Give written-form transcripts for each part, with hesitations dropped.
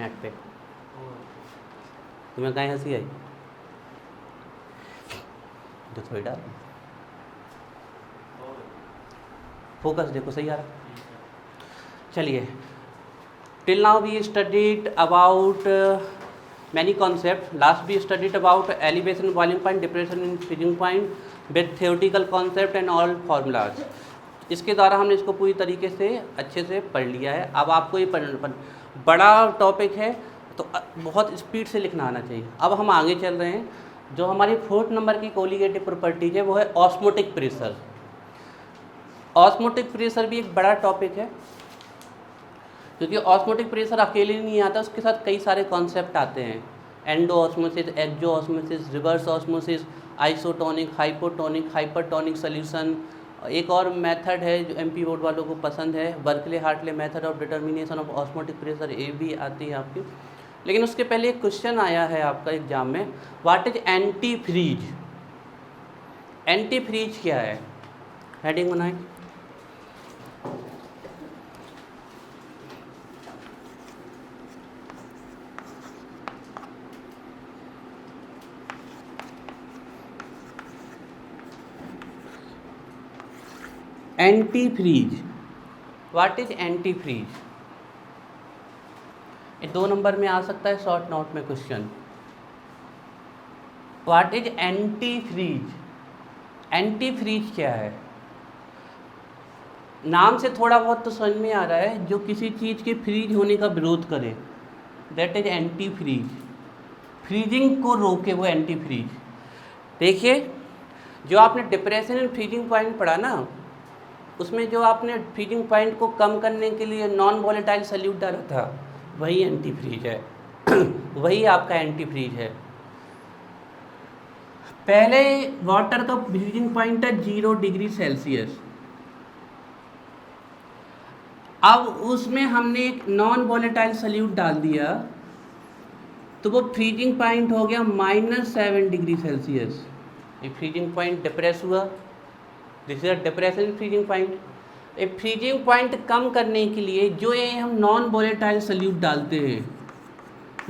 Mat पे। तुम्हें कहाँ हंसी आई? जो थोड़ी डाल फोकस देखो सही आ रहा। चलिए, till now we studied about many concepts. Last we studied about elevation, boiling point, depression and freezing point with theoretical concept and all formulas. इसके द्वारा हमने इसको पूरी तरीके से अच्छे से पढ़ लिया है। अब आपको ये बड़ा टॉपिक है तो बहुत स्पीड से लिखना आना चाहिए। अब हम आगे चल रहे हैं। जो हमारी 4th नंबर की कोलिगेटिव प्रॉपर्टीज है वो है ऑस्मोटिक प्रेशर। ऑस्मोटिक प्रेशर भी एक बड़ा टॉपिक है, क्योंकि ऑस्मोटिक प्रेशर अकेले नहीं आता, उसके साथ कई सारे कॉन्सेप्ट आते हैं। Endo osmosis, exo osmosis, reverse osmosis, isotonic, hypotonic, hypertonic solution. एक और मेथड है जो एमपी बोर्ड वालों को पसंद है, Berkeley Hartley method of determination of osmotic pressure, ये भी आती है आपकी। लेकिन उसके पहले एक क्वेश्चन आया है आपका एग्जाम में, what is antifreeze? Antifreeze क्या है? हेडिंग बनाएं। Antifreeze, what is antifreeze? ये 2 नंबर में आ सकता है शॉर्ट नोट में question. What is antifreeze? Antifreeze क्या है? नाम से थोड़ा बहुत तो समझ में आ रहा है, जो किसी चीज़ के फ्रीज होने का विरोध करे, that is antifreeze. Freezing को रोके वो एंटी फ्रीज। देखिए, जो आपने डिप्रेशन एंड फ्रीजिंग पॉइंट पढ़ा ना, उसमें जो आपने फ्रीजिंग पॉइंट को कम करने के लिए नॉन वॉलेटाइल सॉल्यूट डाला था, वही एंटी फ्रीज है। वही आपका एंटी फ्रीज है। पहले वाटर का फ्रीजिंग पॉइंट है 0 डिग्री सेल्सियस। अब उसमें हमने एक नॉन वॉलेटाइल सॉल्यूट डाल दिया तो वो फ्रीजिंग पॉइंट हो गया -7 डिग्री सेल्सियस। ये फ्रीजिंग पॉइंट डिप्रेस हुआ, this is depression freezing point. A freezing point कम करने के लिए जो ये हम नॉन वॉलेटाइल सॉल्यूट डालते हैं,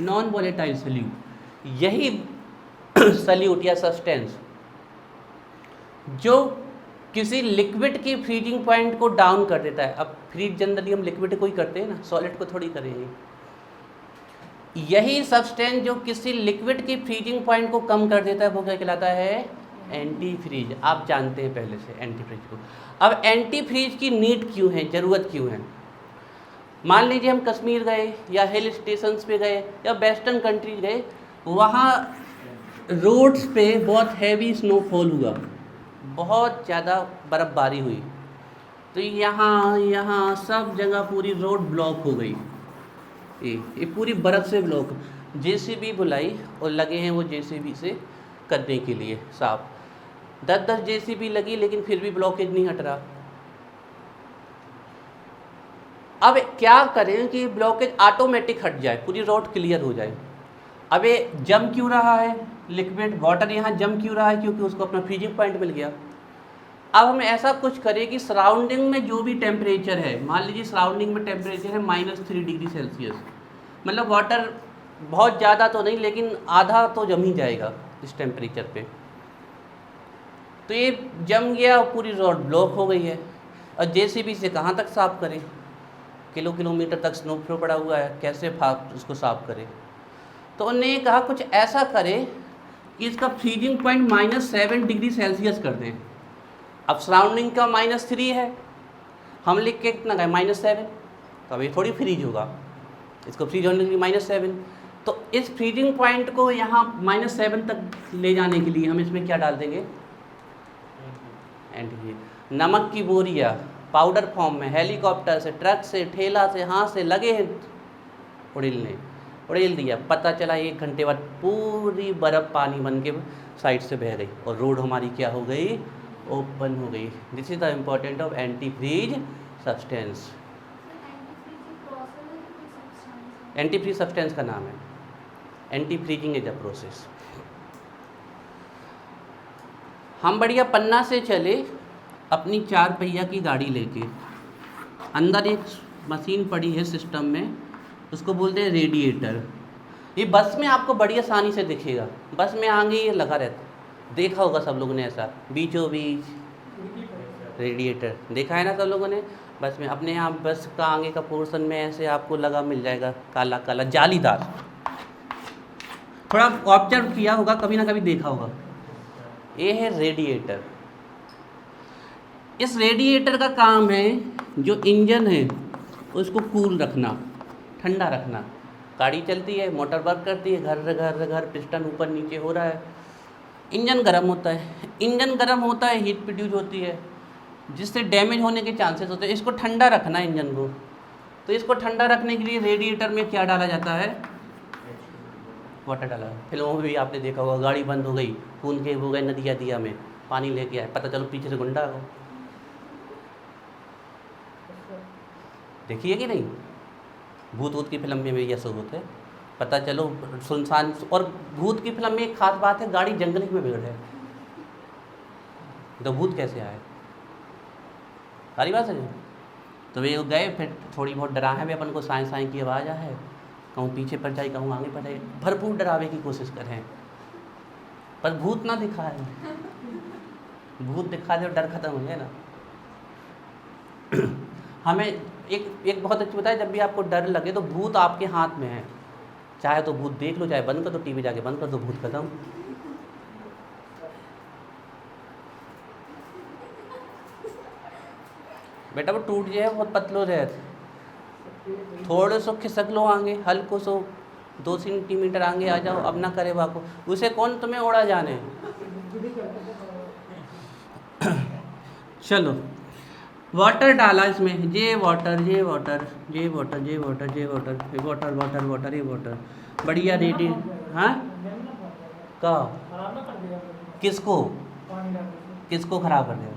नॉन वॉलेटाइल सॉल्यूट, यही सॉल्यूट या सब्सटेंस जो किसी लिक्विड की फ्रीजिंग पॉइंट को डाउन कर देता है। अब फ्रीज जनरली हम लिक्विड को ही करते हैं ना, सॉलिड को थोड़ी करेंगे। यही सब्सटेंस जो किसी लिक्विड की फ्रीजिंग पॉइंट को कम कर देता है वो क्या कहलाता है? Antifreeze. आप जानते हैं पहले से एंटी फ्रीज को। अब एंटी फ्रीज की नीड क्यों है, ज़रूरत क्यों है? मान लीजिए हम कश्मीर गए या हिल स्टेशंस पे गए या वेस्टर्न कंट्रीज गए, वहाँ रोड्स पे बहुत हैवी स्नोफॉल हुआ, बहुत ज़्यादा बर्फ़बारी हुई, तो यहाँ सब जगह पूरी रोड ब्लॉक हो गई। ये पूरी बर्फ़ से ब्लॉक। जेसीबी बुलाई और लगे हैं वो जेसीबी से करने के लिए साफ। 10 जेसीबी लगी लेकिन फिर भी ब्लॉकेज नहीं हट रहा। अब क्या करें कि ब्लॉकेज ऑटोमेटिक हट जाए, पूरी रोड क्लियर हो जाए। अब ये जम क्यों रहा है? लिक्विड वाटर यहाँ जम क्यों रहा है? क्योंकि उसको अपना फ्रीजिंग पॉइंट मिल गया। अब हम ऐसा कुछ करें कि सराउंडिंग में जो भी टेम्परेचर है, मान लीजिए सराउंडिंग में टेम्परेचर है -3 डिग्री सेल्सियस, मतलब वाटर बहुत ज़्यादा तो नहीं लेकिन आधा तो जम ही जाएगा इस टेम्परेचर पे। तो ये जम गया और पूरी रोड ब्लॉक हो गई है। और जेसीबी से कहाँ तक साफ़ करें? किलोमीटर तक स्नो पड़ा हुआ है, कैसे उसको साफ़ करें? तो उन्होंने कहा कुछ ऐसा करें कि इसका फ्रीजिंग पॉइंट -7 डिग्री सेल्सियस कर दें। अब सराउंडिंग का -3 है, हम लिख के कितना गए -7, तो अब ये थोड़ी फ्रीज होगा, इसको फ्रीज होने के लिए -7। तो इस फ्रीजिंग पॉइंट को यहाँ -7 तक ले जाने के लिए हम इसमें क्या डाल देंगे? नमक की बोरिया पाउडर फॉर्म में हेलीकॉप्टर से, ट्रक से, ठेला से, हाथ से लगे हैं उड़ेल दिया। पता चला 1 घंटे बाद पूरी बर्फ़ पानी बन के साइड से बह गई और रोड हमारी क्या हो गई? ओपन हो गई। This is the important of antifreeze substance. Antifreeze substance का नाम है। Antifreezing is a process. हम बढ़िया पन्ना से चले अपनी 4 पहिया की गाड़ी लेके, अंदर एक मशीन पड़ी है सिस्टम में, उसको बोलते हैं रेडिएटर। ये बस में आपको बड़ी आसानी से दिखेगा, बस में आगे ये लगा रहता, देखा होगा सब लोगों ने ऐसा, बीचों बीच रेडिएटर देखा है ना सब लोगों ने। बस में अपने यहाँ बस का आगे का पोर्शन में ऐसे आपको लगा मिल जाएगा, काला काला जालीदार, थोड़ा ऑब्जर्व किया होगा, कभी ना कभी देखा होगा। ये है रेडिएटर। इस रेडिएटर का काम है जो इंजन है उसको कूल रखना, ठंडा रखना। गाड़ी चलती है, मोटर वर्क करती है, घर घर घर पिस्टन ऊपर नीचे हो रहा है, इंजन गर्म होता है। इंजन गर्म होता है, हीट प्रोड्यूस होती है, जिससे डैमेज होने के चांसेस होते हैं। इसको ठंडा रखना है इंजन को, तो इसको ठंडा रखने के लिए रेडिएटर में क्या डाला जाता है? वाटर डाला। फिल्मों में भी आपने देखा होगा, गाड़ी बंद हो गई, कूद के हो गए नदिया दिया में, पानी लेके आए, पता चलो पीछे से गुंडा हो। देखिए कि नहीं, भूत वूत की फिल्म में भी ऐसा होता है, पता चलो सुनसान। और भूत की फिल्म में एक खास बात है, गाड़ी जंगल में बिगड़ है, तो भूत कैसे आए? सारी बात है। तो वे गए, फिर थोड़ी बहुत डराए भी अपन को, साई साई की आवाज़ आए, कहूँ पीछे पड़ जाए, कहूँ आगे पड़ जाए, भरपूर डरावे की कोशिश करें, पर भूत ना दिखाए। भूत दिखा दे और डर खत्म हो जाए ना। हमें एक बहुत अच्छी बताया, जब भी आपको डर लगे तो भूत आपके हाथ में है, चाहे तो भूत देख लो, चाहे बंद कर दो, टीवी जाके बंद कर दो, भूत खत्म। बेटा वो टूट जाए, बहुत पतलो रहे, थोड़े सो खिसक लो आगे, हल्को सो 2 सेंटीमीटर आगे आ जाओ, अब ना करे वाको, उसे कौन तुम्हें उड़ा जाने। चलो वाटर डाला इसमें, ये वाटर ये वाटर ये वाटर ये वाटर ये वाटर वाटर वाटर वाटर ये वाटर, बढ़िया रेडी। हाँ का किसको किसको खराब कर देगा?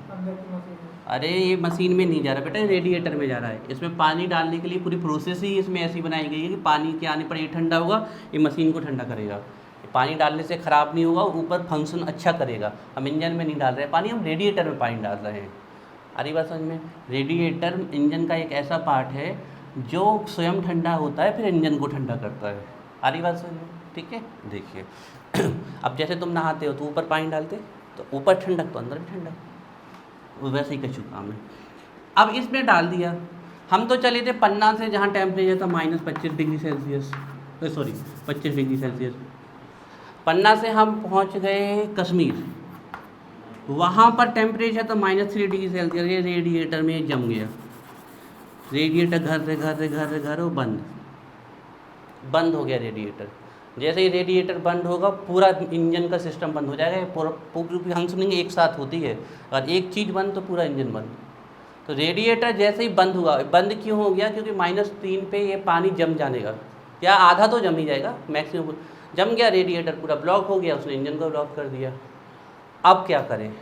अरे ये मशीन में नहीं जा रहा बेटा, रेडिएटर में जा रहा है। इसमें पानी डालने के लिए पूरी प्रोसेस ही इसमें ऐसी बनाई गई है कि पानी के आने पर ये ठंडा होगा, ये मशीन को ठंडा करेगा। पानी डालने से ख़राब नहीं होगा, ऊपर फंक्शन अच्छा करेगा। हम इंजन में नहीं डाल रहे हैं पानी, हम रेडिएटर में पानी डाल रहे हैं। अरे बात समझ में, रेडिएटर इंजन का एक ऐसा पार्ट है जो स्वयं ठंडा होता है, फिर इंजन को ठंडा करता है। अरे बात समझ में, ठीक है। देखिए अब जैसे तुम नहाते हो तो ऊपर पानी डालते, तो ऊपर ठंडक तो अंदर भी ठंडक, वैसे ही कछु काम है। अब इसमें डाल दिया, हम तो चले थे पन्ना से, जहाँ टेम्परेचर था -25 degree Celsius, sorry 25 degree Celsius. पन्ना से हम पहुँच गए कश्मीर, वहाँ पर टेम्परेचर था -3 डिग्री सेल्सियस। ये रेडिएटर में जम गया, रेडिएटर घर बंद हो गया रेडिएटर। जैसे ही रेडिएटर बंद होगा, पूरा इंजन का सिस्टम बंद हो जाएगा। पूरी फंक्शनिंग एक साथ होती है, और एक चीज़ बंद तो पूरा इंजन बंद। तो रेडिएटर जैसे ही बंद हुआ, बंद क्यों हो गया? क्योंकि -3 पे ये पानी जम जाने का, या आधा तो जम ही जाएगा, मैक्सिमम जम गया, रेडिएटर पूरा ब्लॉक हो गया, उसने इंजन को ब्लॉक कर दिया। अब क्या करें?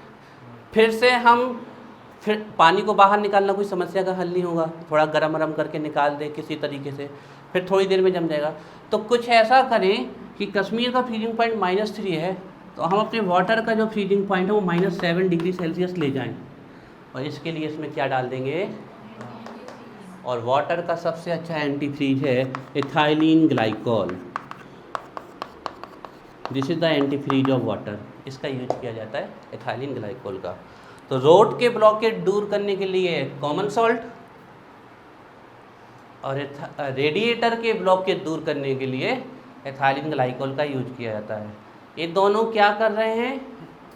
फिर पानी को बाहर निकालना कोई समस्या का हल नहीं होगा, थोड़ा गरम करके निकाल दें किसी तरीके से, फिर थोड़ी देर में जम जाएगा। तो कुछ ऐसा करें कि कश्मीर का फ्रीजिंग पॉइंट -3 है, तो हम अपने वाटर का जो फ्रीजिंग पॉइंट है वो -7 डिग्री सेल्सियस ले जाएं, और इसके लिए इसमें क्या डाल देंगे? और वाटर का सबसे अच्छा एंटी फ्रीज है ethylene glycol. This is the antifreeze of water, इसका यूज किया जाता है एथिलीन ग्लाइकॉल का। तो रोड के ब्लॉकेज दूर करने के लिए कॉमन सॉल्ट, और रेडिएटर के ब्लॉकेज दूर करने के लिए एथिलीन ग्लाइकॉल का यूज किया जाता है। ये दोनों क्या कर रहे हैं?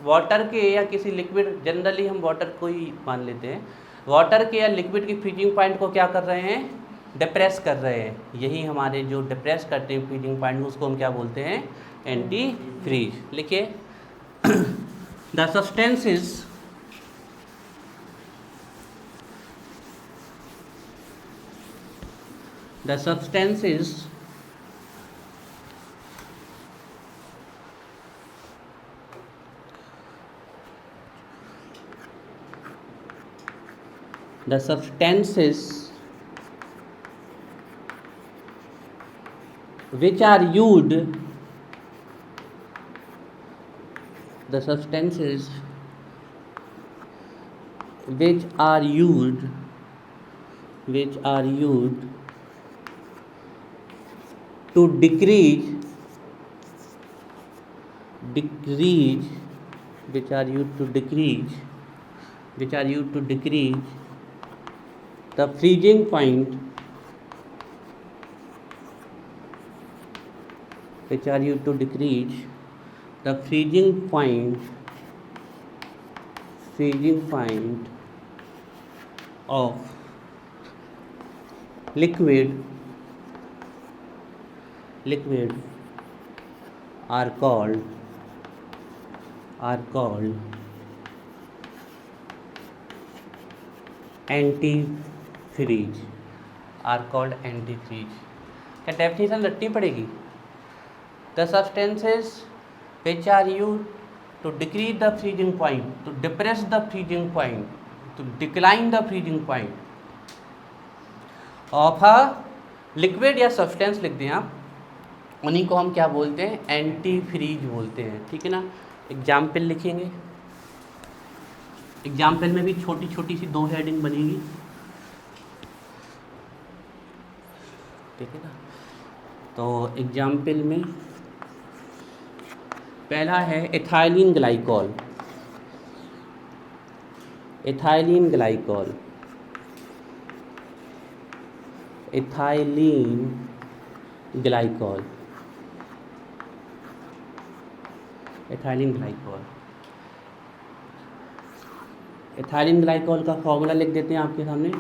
वाटर के या किसी लिक्विड, जनरली हम वाटर को ही मान लेते हैं, वाटर के या लिक्विड के फ्रीजिंग पॉइंट को क्या कर रहे हैं? डिप्रेस कर रहे हैं। यही हमारे जो डिप्रेस करते हैं फ्रीजिंग पॉइंट, उसको हम क्या बोलते हैं? Anti freeze. लिखिए the substances which are used to decrease which are used to decrease the freezing point of liquid are called antifreeze. क्या डेफिनेशन रटनी पड़ेगी? The substances which are used to decrease the freezing point, to depress the freezing point, to decline the freezing point of a liquid या substance लिख दें आप, उन्हीं को हम क्या बोलते हैं? एंटी फ्रीज बोलते हैं। ठीक है ना? एग्जाम्पल लिखेंगे। एग्जाम्पल में भी छोटी छोटी सी 2 हेडिंग बनेगी। ठीक है ना? तो एग्जाम्पल में पहला है ethylene glycol. Ethylene glycol ethylene glycol का फॉर्मूला लिख देते हैं आपके सामने।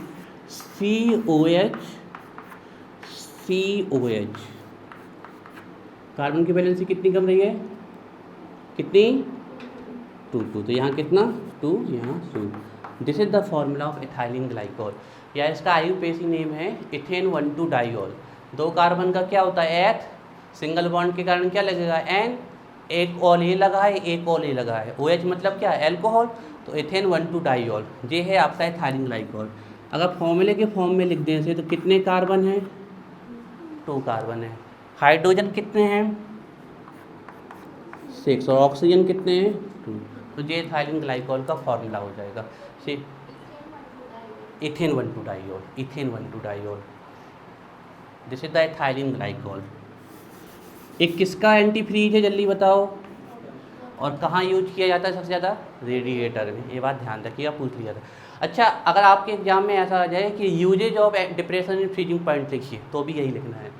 COH कार्बन की वैलेंसी कितनी कम रही है? कितनी? 2 तो यहाँ कितना? 2, यहाँ 2। This is the formula of ethylene glycol, या इसका आयुपेसी नेम है इथेन 1,2 डाइऑल। 2 कार्बन का क्या होता है? एथ, सिंगल बॉन्ड के कारण क्या लगेगा? एन, एक ऑल ए लगा है, एक ऑल ए लगा है। OH मतलब क्या है? एल्कोहल, तो इथेन 1,2 डाइऑल, ये है आपका एथाइलिन ग्लाइकॉल। अगर फॉर्मूले के फॉर्म में लिख दें इसे तो कितने कार्बन हैं? 2 कार्बन है। हाइड्रोजन कितने हैं? 6, और ऑक्सीजन कितने हैं? 2। तो ये एथाइलिन ग्लाइकॉल का फॉर्मूला हो जाएगा। Ethane 1,2 diol, this is the ethylene glycol. एक किसका एंटीफ्रीज है जल्दी बताओ, और कहाँ यूज किया जाता है सबसे ज़्यादा? रेडिएटर में। ये बात ध्यान रखिएगा, पूछ लिया था। अच्छा, अगर आपके एग्जाम में ऐसा आ जाए कि uses of depression in freezing point लिखिए, तो भी यही लिखना है।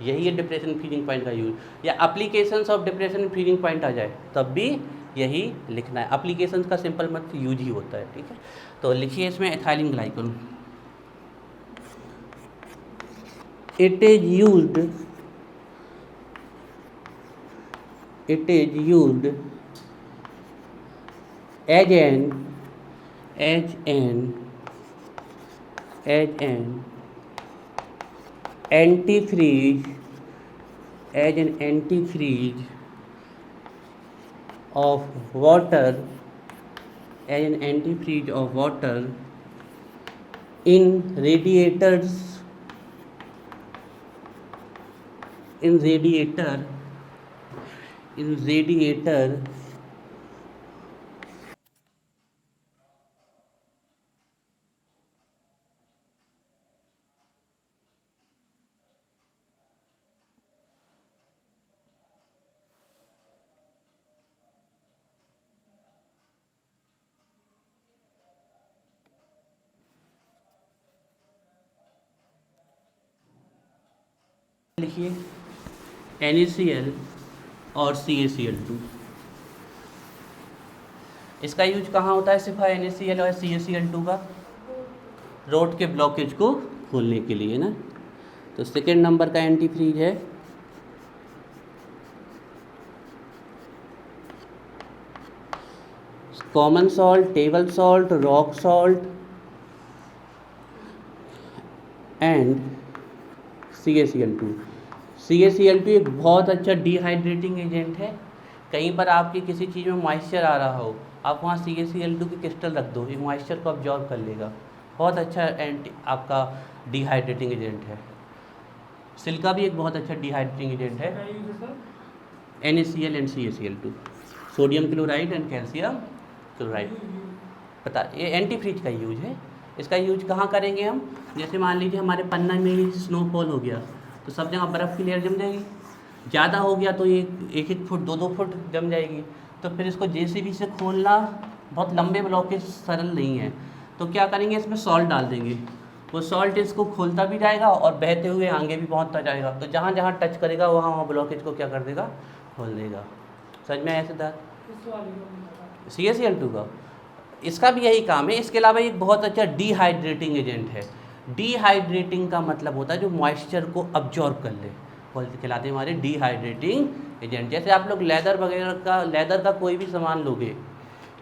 यही है डिप्रेशन इन फ्रीजिंग पॉइंट का यूज, या applications of depression in freezing point आ जाए तब भी यही लिखना है। एप्लीकेशंस का सिंपल मत यूज ही होता है। ठीक है, तो लिखिए इसमें ethylene glycol. It is used as an antifreeze of water in radiator लिखिए NaCl और CaCl2। इसका यूज कहाँ होता है? सिर्फ NaCl और CaCl2 का रोड के ब्लॉकेज को खोलने के लिए ना। तो सेकेंड नंबर का एंटीफ्रीज है common salt, table salt, rock salt and CaCl2। CaCl2 एक बहुत अच्छा डिहाइड्रेटिंग एजेंट है। कहीं पर आपकी किसी चीज़ में मॉइस्चर आ रहा हो, आप वहाँ CaCl2 की क्रिस्टल रख दो, ये मॉइस्चर को अब्जॉर्ब कर लेगा। बहुत अच्छा आपका डिहाइड्रेटिंग एजेंट है। सिलिका भी एक बहुत अच्छा डिहाइड्रेटिंग एजेंट है। NaCl and CaCl2, sodium chloride and calcium chloride. पता, ये एंटीफ्रीज का यूज है। इसका यूज कहाँ करेंगे हम? जैसे मान लीजिए हमारे पन्ना में स्नोफॉल हो गया, तो सब जगह बर्फ़ की लेयर जम जाएगी। ज़्यादा हो गया तो ये 1-1 फुट 2-2 फुट जम जाएगी। तो फिर इसको जेसीबी से खोलना बहुत लंबे ब्लॉकेज सरल नहीं है। तो क्या करेंगे, इसमें सॉल्ट डाल देंगे, वो सॉल्ट इसको खोलता भी जाएगा और बहते हुए आगे भी पहुंचता जाएगा। तो जहाँ जहाँ टच करेगा वहाँ वहाँ ब्लॉकेज को क्या कर देगा, खोल देगा। समझ में आया सिद्धार्थ? CaCl2 का इसका भी यही काम है। इसके अलावा एक बहुत अच्छा डिहाइड्रेटिंग एजेंट है। डिहाइड्रेटिंग का मतलब होता है जो मॉइस्चर को अब्जॉर्ब कर ले, बोलते कहलाते हैं हमारे डिहाइड्रेटिंग एजेंट। जैसे आप लोग लेदर का कोई भी सामान लोगे,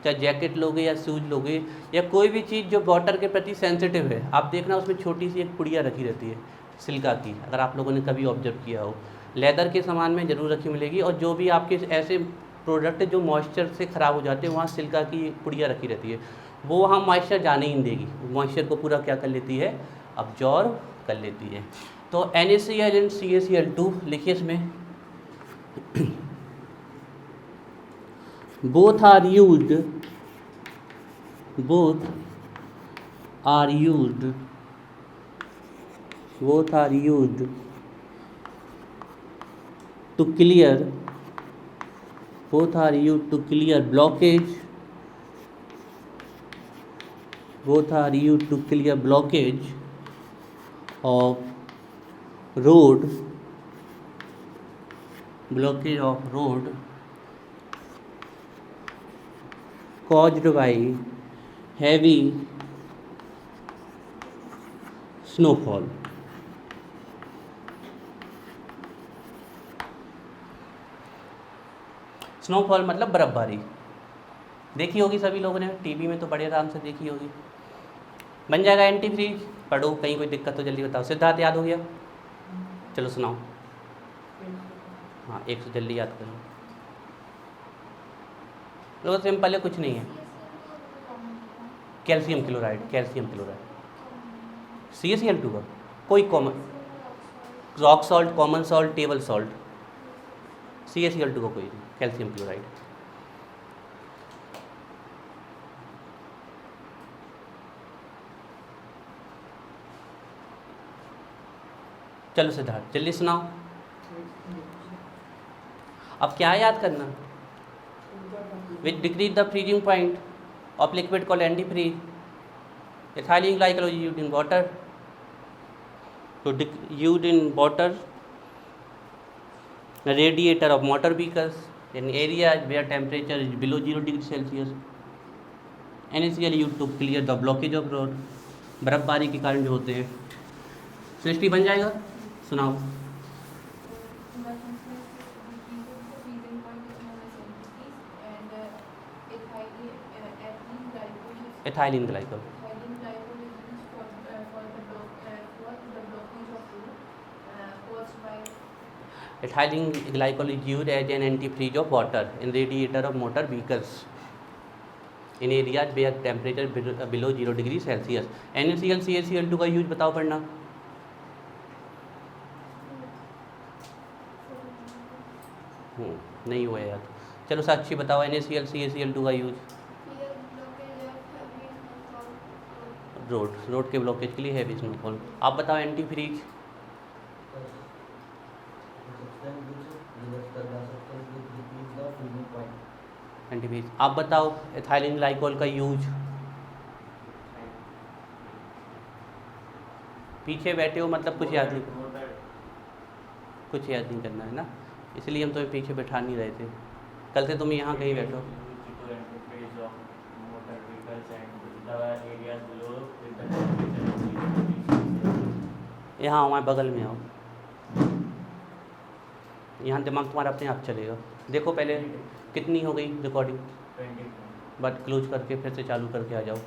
चाहे जैकेट लोगे या शूज लोगे या कोई भी चीज़ जो वाटर के प्रति सेंसिटिव है, आप देखना उसमें छोटी सी एक पुड़िया रखी रहती है सिल्का की, अगर आप लोगों ने कभी ऑब्जर्व किया हो। लेदर के सामान में ज़रूर रखी मिलेगी। और जो भी आपके ऐसे प्रोडक्ट जो मॉइस्चर से ख़राब हो जाते हैं, वहाँ सिल्का की पुड़िया रखी रहती है, वो वहाँ मॉइस्चर जाने ही नहीं देगी, मॉइस्चर को पूरा क्या कर लेती है, अब्जॉर्ब कर लेती है। तो NaCl एंड CaCl2 लिखिए इसमें both are used to clear blockage of road caused by heavy snowfall। Snowfall मतलब बर्फबारी, देखी होगी सभी लोगों ने, टीवी में तो बड़े आराम से देखी होगी। बन जाएगा एंटी फ्रीज। पढ़ो, कहीं कोई दिक्कत तो जल्दी बताओ। सिद्धार्थ याद हो गया? चलो सुनाओ। हाँ, 100 जल्दी याद करो। तो सिंपल है, कुछ नहीं है। Calcium chloride. CaCl2 का कोई common, rock salt, common salt, table salt. CaCl2 का कोई नहीं, कैल्शियम क्लोराइड। चलो सिद्धार्थ जल्दी सुनाओ। अब क्या याद करना, which decrease the freezing point of liquid called antifreeze, ethylene glycol used in water, तो used in water radiator of motor vehicles in areas where temperature is below 0 degree Celsius। NaCl used to clear the blockage of road, बर्फबारी के कारण जो होते हैं। सृष्टि बन जाएगा, सुनाओ। Ethylene glycol Ethylene glycol is used as an antifreeze of water in radiator of motor vehicles in areas where temperature below 0 degree Celsius। NaCl CaCl2 का यूज बताओ पढ़ना। नहीं हुआ याद। चलो साक्षी बताओ, NaCl CaCl2 का यूज रोड के ब्लॉकेज के लिए हैवी स्नोफॉल। आप बताओ एंटी फ्रीज। Antifreeze. आप बताओ एथिलीन ग्लाइकोल का यूज। पीछे बैठे हो मतलब कुछ याद नहीं करना है ना, इसलिए हम तुम्हें पीछे बैठा नहीं रहे थे। कल से तुम यहाँ कहीं बैठो। यहाँ हमारे बगल में आओ, यहाँ दिमाग तुम्हारा अपने आप चलेगा। देखो पहले कितनी हो गई रिकॉर्डिंग, बट क्लोज करके फिर से चालू करके आ जाओ।